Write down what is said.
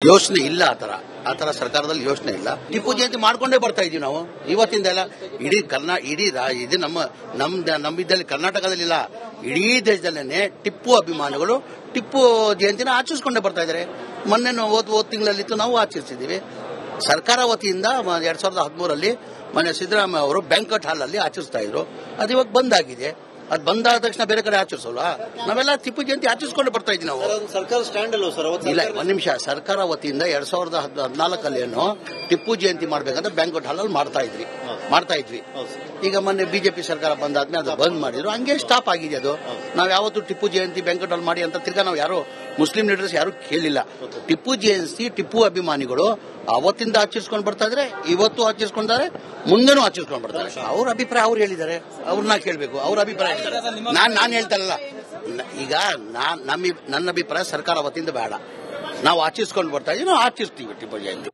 ಯೋಚನೆ ಇಲ್ಲ ಆ ತರ ಸರ್ಕಾರದಲ್ಲಿ ಯೋಚನೆ ಇಲ್ಲ. ಟಿಪ್ಪು ಜಯಂತಿ ಮಾಡ್ಕೊಂಡೇ ಬರ್ತಾ ಇದೀವಿ ನಾವು ಇವತ್ತಿಂದ ಎಲ್ಲ. ಇದು ನಮ್ಮಿದ್ದಲ್ಲಿ ಕರ್ನಾಟಕದಲ್ಲಿ ಇಲ್ಲ, ಇಡೀ ದೇಶದಲ್ಲೇನೆ ಟಿಪ್ಪು ಅಭಿಮಾನಿಗಳು ಟಿಪ್ಪು ಜಯಂತಿನ ಆಚರಿಸ್ಕೊಂಡೇ ಬರ್ತಾ ಇದಾರೆ. ಮೊನ್ನೆ ಹೋದ ತಿಂಗಳಲ್ಲಿತ್ತು, ನಾವು ಆಚರಿಸಿದೀವಿ. ಸರ್ಕಾರ ವತಿಯಿಂದ 2013 ಮೊನ್ನೆ ಸಿದ್ದರಾಮಯ್ಯ ಅವರು ಬ್ಯಾಂಕ್ವೆಟ್ ಹಾಲ್ ಅಲ್ಲಿ ಆಚರಿಸ್ತಾ ಇದ್ರು. ಅದು ಇವಾಗ ಬಂದ್ ಆಗಿದೆ. ಅದು ಬಂದಾದ ತಕ್ಷಣ ಬೇರೆ ಕಡೆ ಆಚರಿಸೋಲ್ವಾ? ನಾವೆಲ್ಲ ಟಿಪ್ಪು ಜಯಂತಿ ಆಚರಿಸ್ಕೊಂಡು ಬರ್ತಾ ಇದ್ದೀವಿ ನಾವು. ಸರ್ಕಾರ ಸ್ಟ್ಯಾಂಡ್ ಅಲ್ವ ಸರ್? ಇಲ್ಲ, ಒಂದ್ ನಿಮಿಷ. ಸರ್ಕಾರ ವತಿಯಿಂದ 2014 ಟಿಪ್ಪು ಜಯಂತಿ ಮಾಡ್ಬೇಕಂತ ಬ್ಯಾಂಕ್ವೆಟ್ ಹಾಲ್ ಅಲ್ಲಿ ಮಾಡ್ತಾ ಇದ್ವಿ. ಈಗ ಮೊನ್ನೆ ಬಿಜೆಪಿ ಸರ್ಕಾರ ಬಂದಾದ್ಮೇಲೆ ಅದು ಬಂದ್ ಮಾಡಿದ್ರು. ಹಂಗೆ ಸ್ಟಾಪ್ ಆಗಿದೆ ಅದು. ನಾವ್ ಯಾವತ್ತು ಟಿಪ್ಪು ಜಯಂತಿ ಬ್ಯಾಂಕ್ವೆಟ್ ಹಾಲ್ ಮಾಡಿ ಅಂತ ತಿರ್ಗಾ ನಾವು ಯಾರು ಮುಸ್ಲಿಂ ಲೀಡರ್ಸ್ ಯಾರು ಕೇಳಿಲ್ಲ. ಟಿಪ್ಪು ಜಯಂತಿ ಟಿಪ್ಪು ಅಭಿಮಾನಿಗಳು ಅವತ್ತಿಂದ ಆಚರಿಸ್ಕೊಂಡು ಬರ್ತಾ ಇದ್ರೆ, ಇವತ್ತು ಆಚರಿಸ್ಕೊಂಡಾರೆ, ಮುಂದೆನೂ ಆಚರಿಸ್ಕೊಂಡು ಬರ್ತಾರೆ. ಅವ್ರ ಅಭಿಪ್ರಾಯ ಅವ್ರು ಹೇಳಿದ್ದಾರೆ, ಅವ್ರನ್ನ ಕೇಳಬೇಕು. ಅವ್ರ ಅಭಿಪ್ರಾಯ ನಾನು ಹೇಳ್ತಾರಲ್ಲ. ಈಗ ನನ್ನ ಅಭಿಪ್ರಾಯ ಸರ್ಕಾರ ವತಿಯಿಂದ ಬೇಡ, ನಾವು ಆಚರಿಸ್ಕೊಂಡು ಬರ್ತಾ ಇದೀವಿ, ನಾವು ಆಚರಿಸ್ತೀವಿ ಟಿಪ್ಪು ಜಯಂತಿ.